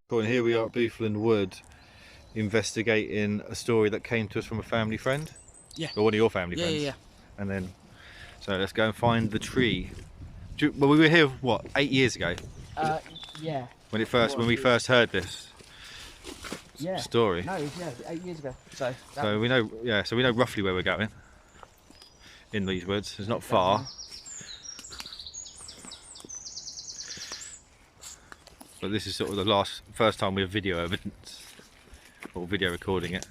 Cool, and here we are at Boothland Wood investigating a story that came to us from a family friend. Yeah. Or one of your family friends. Yeah. And then, so let's go and find the tree. Well, we were here, what, 8 years ago? Yeah. When we first heard this story. No, yeah, 8 years ago. So we know, so we know roughly where we're going in these woods. It's not far. But this is sort of the first time we have video evidence, or video recording it.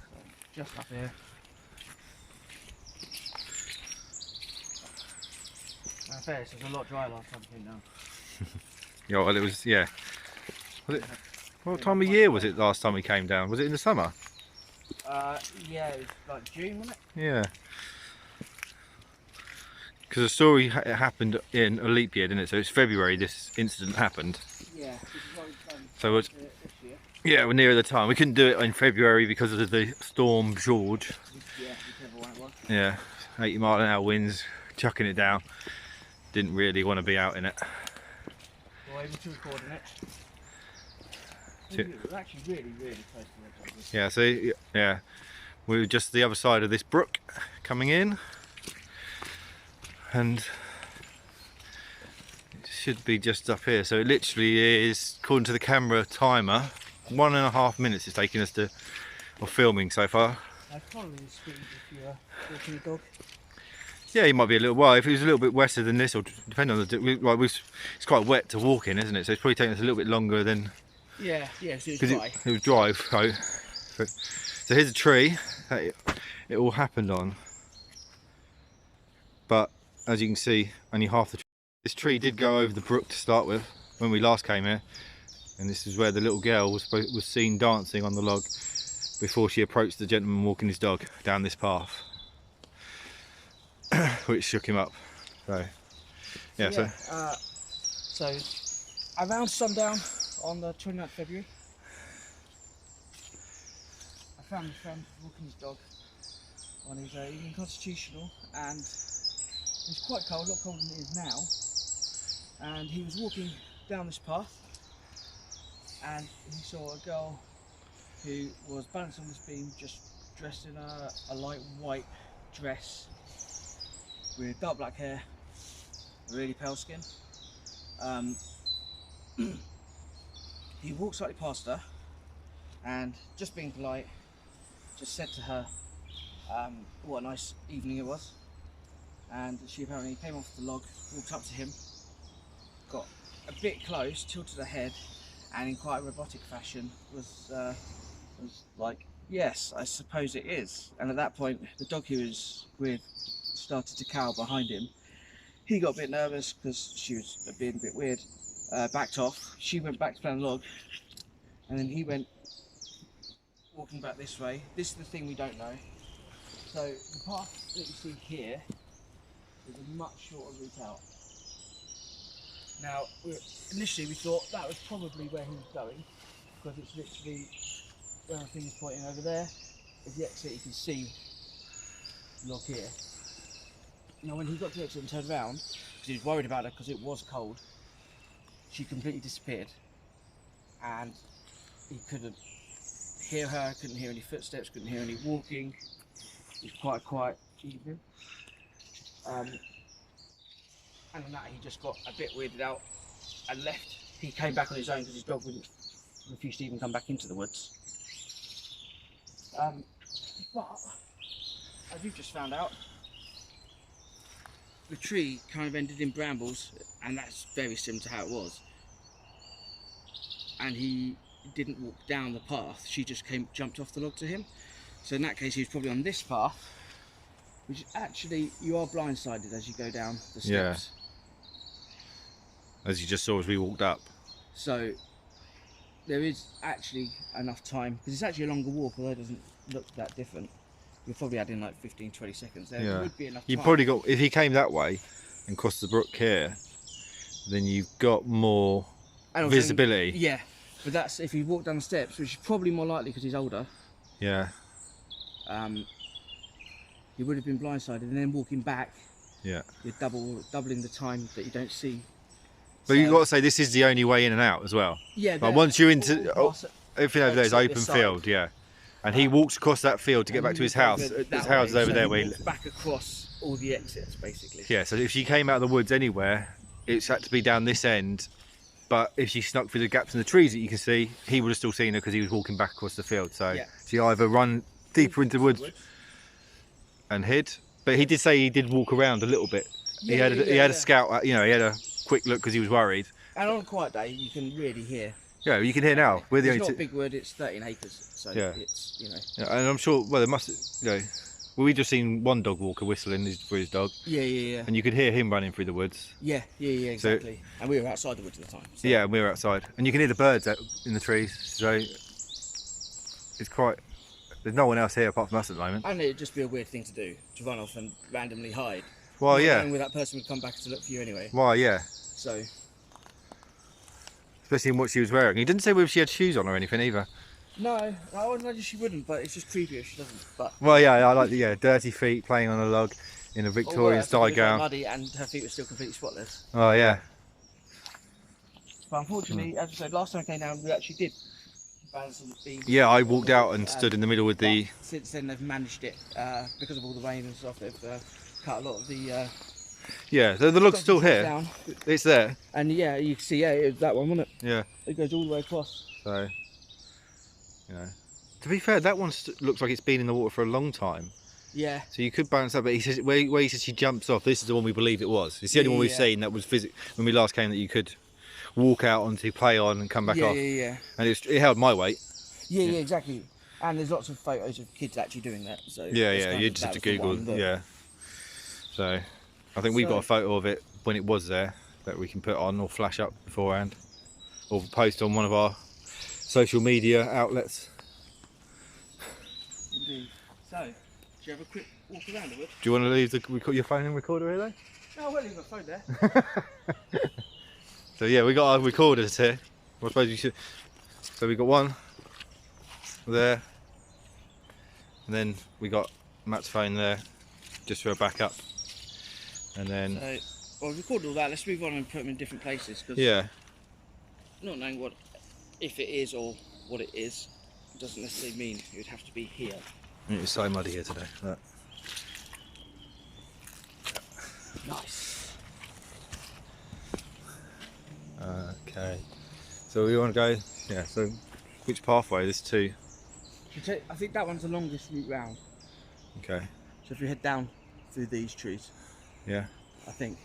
Just up here. In fairness, it was a lot drier last time we came down. Yeah, well, it was, yeah. Was it, what time of year was it last time we came down? Was it in the summer? Yeah, it was like June, wasn't it? Yeah. Because the story it happened in a leap year, didn't it? So it's February this incident happened. Yeah. So it's, yeah, we're near the time. We couldn't do it in February because of the storm George. Yeah, whichever one it was. Yeah, 80-mile-an-hour winds, chucking it down. Didn't really want to be out in it. Well, able to record in it. We're actually really close to the top. Yeah, so yeah, we were just the other side of this brook coming in, and it should be just up here. So it literally is, according to the camera timer, 1.5 minutes it's taking us to filming so far. Probably the speed if you're walking a dog. Yeah, he might be a little while. If it was a little bit wetter than this, or depending on the, it's quite wet to walk in, isn't it? So it's probably taking us a little bit longer than. Yeah, so it was dry. It was dry. So here's a tree that it all happened on. But as you can see, only half the tree. This tree did go over the brook to start with when we last came here, and this is where the little girl was seen dancing on the log before she approached the gentleman walking his dog down this path, which shook him up. So yeah, so around sundown on the 29th of February, I found my friend walking his dog on his evening constitutional, and it was quite cold, a lot colder than it is now, and he was walking down this path and he saw a girl who was balanced on this beam, just dressed in a light white dress with dark black hair, really pale skin. He walked slightly past her and, just being polite, just said to her what a nice evening it was, and she apparently came off the log, walked up to him, got a bit close, tilted her head, and in quite a robotic fashion was like, "Yes, I suppose it is." And at that point, the dog he was with started to cower behind him. He got a bit nervous because she was being a bit weird, backed off. She went back to play on the log, and then he went walking back this way. This is the thing we don't know. So the path that you see here is a much shorter route out. Now, initially we thought that was probably where he was going, because it's literally where my finger's pointing over there is the exit. You can see the log here. Now, when he got to the exit and turned around, because he was worried about her because it was cold, she completely disappeared, and he couldn't hear her, couldn't hear any footsteps, couldn't hear any walking. It was quite a quiet evening. And on that, he just got a bit weirded out and left. He came back on his own because his dog refused to even come back into the woods. But as we've just found out, the tree kind of ended in brambles, and that's very similar to how it was. And he didn't walk down the path, she just jumped off the log to him. So in that case, he was probably on this path, which actually, you are blindsided as you go down the steps. Yeah. As you just saw as we walked up. So there is actually enough time, because it's actually a longer walk, although it doesn't look that different. You'll probably add in like 15-20 seconds there. There would be enough time. You probably got, if he came that way and crossed the brook here, then you've got more visibility. Yeah, but that's if he walked down the steps, which is probably more likely because he's older. Yeah. He would have been blindsided, and then walking back, yeah, you're doubling the time that you don't see But you've got to say this is the only way in and out as well. Yeah. Like once you're into, past it, everything over there is exit open this side. field, yeah. And he walks across that field to get back to his house. His house is over there where he walks back across all the exits, basically. Yeah, so if she came out of the woods anywhere, it's had to be down this end. But if she snuck through the gaps in the trees that you can see, he would have still seen her because he was walking back across the field. So she either run deeper into the woods and hid. But he did say he did walk around a little bit. He had a scout, you know, he had a quick look because he was worried. And on a quiet day, you can really hear. Yeah, you can hear now. We're the It's only not big wood, it's 13 acres, so it's, you know. Yeah, and I'm sure, well, there must, you know, well, we just seen one dog walker whistling for his dog. Yeah. And you could hear him running through the woods. Yeah, exactly. So, and we were outside the woods at the time. So. Yeah, we were outside. And you can hear the birds out in the trees, so it's quite, there's no one else here apart from us at the moment. And it'd just be a weird thing to do, to run off and randomly hide. Well, yeah. Knowing where that person would come back to look for you anyway. Well, yeah. So... Especially in what she was wearing. He didn't say whether she had shoes on or anything either. No, I would imagine she wouldn't, but it's just creepy if she doesn't. But well, yeah, I like the dirty feet playing on a log in a Victorian style gown. Muddy and her feet were still completely spotless. Oh yeah. But unfortunately, as I said, last time I came down, we actually did balance on the beam. Yeah, I walked out and stood in the middle with the. Since then, they've managed it because of all the rain and stuff. They've cut a lot of the. Yeah, the log's still here. Down. It's there. And yeah, you can see, it was that one, wasn't it? Yeah. It goes all the way across. So, you know, to be fair, that one looks like it's been in the water for a long time. Yeah. So you could balance that, but he says where he says she jumps off. This is the one we believe it was. It's the only one we've seen that was when we last came that you could walk out onto, play on, and come back off. Yeah. And it held my weight. Yeah, exactly. And there's lots of photos of kids actually doing that. So yeah. You just have to Google. Yeah. So. I think we've got a photo of it when it was there that we can put on or flash up beforehand or post on one of our social media outlets. Indeed. So, should you have a quick walk around the wood? Do you want to leave your phone and recorder here though? No, I won't leave my phone there. So yeah, we got our recorders here. I suppose you should. So we got one there, and then we got Matt's phone there just for a backup. And then, so, well, we've recorded all that. Let's move on and put them in different places. Cause not knowing if it is or what it is, doesn't necessarily mean it would have to be here. It's so muddy here today. Look. Nice. Okay. So we want to go. Yeah. So, which pathway? There's two. I think that one's the longest route round. Okay. So if we head down through these trees. Yeah. I think.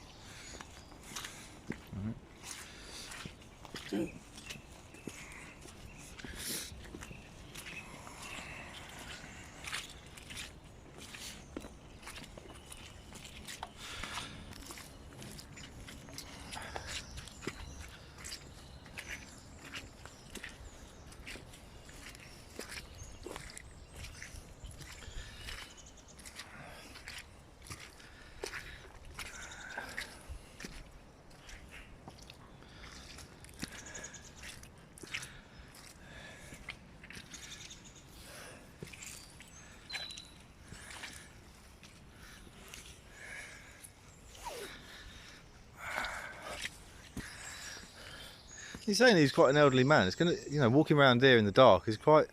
He's saying he's quite an elderly man. It's gonna, you know, walking around here in the dark is quite.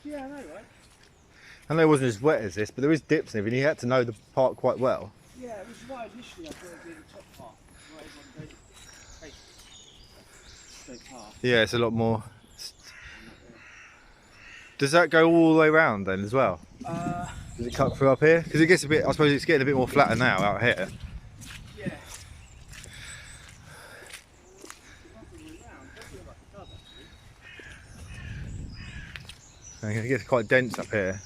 Yeah, I know, right? I know it wasn't as wet as this, but there is dips and everything. He had to know the park quite well. Yeah, which is why initially I thought it'd be the top part, where everyone goes straight path. Yeah, it's a lot more. Does that go all the way around then as well? Does it cut through up here? Because it gets a bit. I suppose it's getting a bit more flatter now out here. Yeah. And it gets quite dense up here.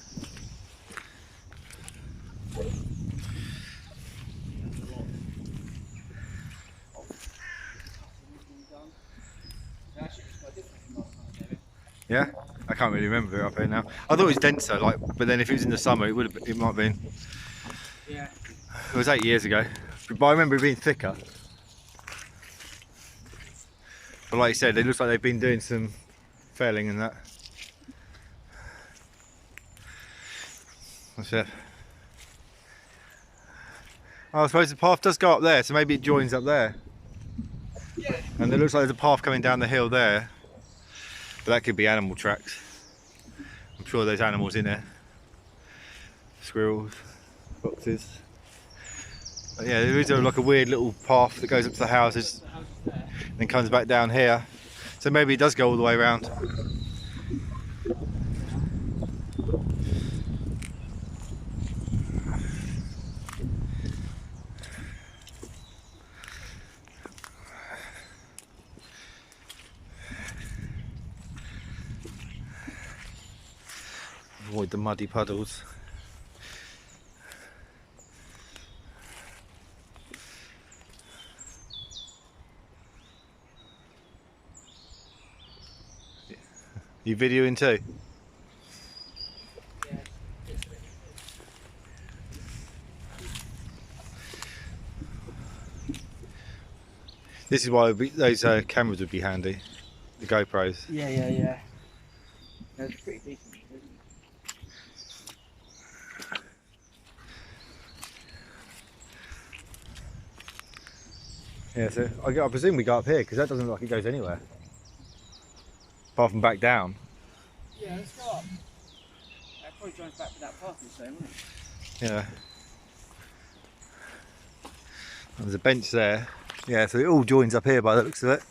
Yeah, I can't really remember it up here now. I thought it was denser, like, but then if it was in the summer, it would have. It might have been. Yeah. It was 8 years ago, but I remember it being thicker. But like you said, it looks like they've been doing some felling and that. What's that? Oh, I suppose the path does go up there, so maybe it joins up there. Yeah, And there looks like there's a path coming down the hill there, but that could be animal tracks. I'm sure there's animals in there. Squirrels, foxes. But yeah, there is like a weird little path that goes up to the houses, then comes back down here. So maybe it does go all the way around. Avoid the muddy puddles. You videoing too? This is why those cameras would be handy, the GoPros. Yeah. That's pretty decent. Yeah, so I presume we go up here because that doesn't look like it goes anywhere. Apart from back down. Yeah, let's go up. That probably joins back to that path you were saying, wouldn't it? Yeah. There's a bench there. Yeah, so it all joins up here by the looks of it.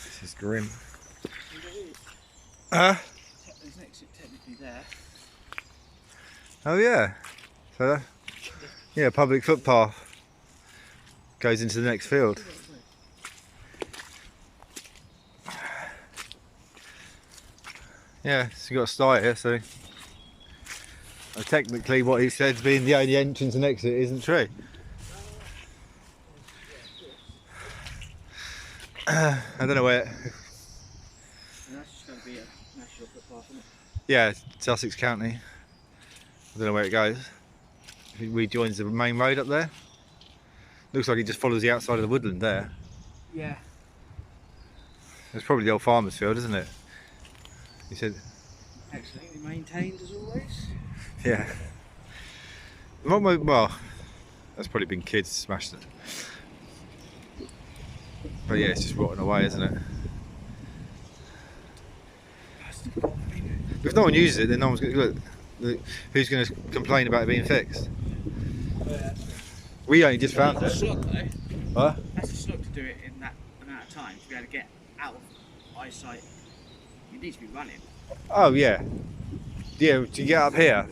This is grim. There's an exit technically there. Oh yeah. So that, yeah, public footpath goes into the next field. Yeah, so you got a start here, so technically what he said being the only entrance and exit isn't true. I don't know where. And that's just going to be a national footpath, isn't it? Yeah, Sussex County. I don't know where it goes. If it rejoins the main road up there. Looks like it just follows the outside of the woodland there. Yeah. It's probably the old farmer's field, isn't it? He said. Excellently maintained as always. Yeah. Well, that's probably been kids smashed it. But yeah, it's just rotting away, isn't it? If no one uses it, then no one's going to look. Who's going to complain about it being fixed? We only just found it. That's a slog though. Huh? That's a slog to do it in that amount of time to be able to get out of eyesight. You need to be running. Oh yeah. Yeah, to get up here.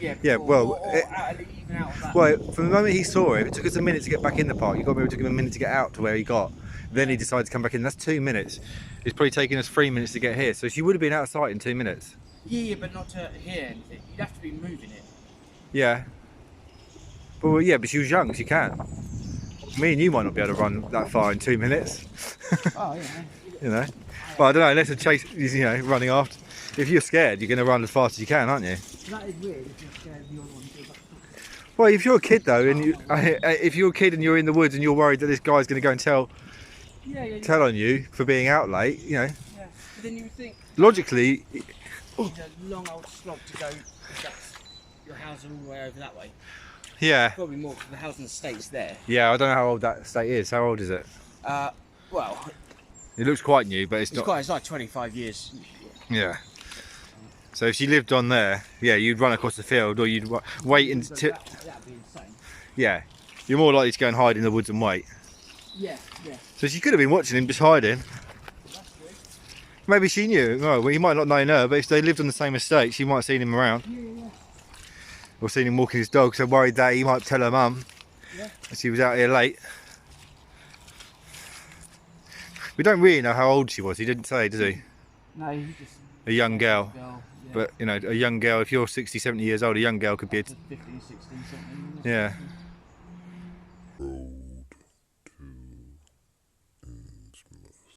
Yeah, well, even out of that. Well, from the moment he saw it, it took us a minute to get back in the park. You got me, it took him a minute to get out to where he got. Then he decided to come back in. That's 2 minutes. It's probably taking us 3 minutes to get here. So she would have been out of sight in 2 minutes. Yeah, but not to hear anything. You'd have to be moving it. Yeah. But well, yeah, but she was young. She can. Me and you might not be able to run that far in 2 minutes. Oh yeah. You know. But I don't know. Unless a chase, you know, running after. If you're scared, you're going to run as fast as you can, aren't you? That is weird if you're scared the other one goes up. Well, if you're a kid though, and if you're a kid and you're in the woods and you're worried that this guy's going to go and tell on you for being out late, you know. Yeah. But then you would think. Logically. It's a long old slog to go. That's your house all the way over that way. Yeah. Probably more because the house in the States there. Yeah, I don't know how old that estate is. How old is it? Well. It looks quite new, but it's not. It's like 25 years. Yeah. So if she lived on there, yeah, you'd run across the field, or you'd wait until. That'd be insane. Yeah, you're more likely to go and hide in the woods and wait. Yeah. So she could have been watching him just hiding. That's good. Maybe she knew. Well, he might not know her, but if they lived on the same estate, she might have seen him around. Yeah. Or seen him walking his dog, so worried that he might tell her mum. Yeah. That she was out here late. We don't really know how old she was. He didn't say, does he? No, he just. A young girl. Yeah. But you know, a young girl. If you're 60, 70 years old, a young girl could be. 15, 16, something. Yeah.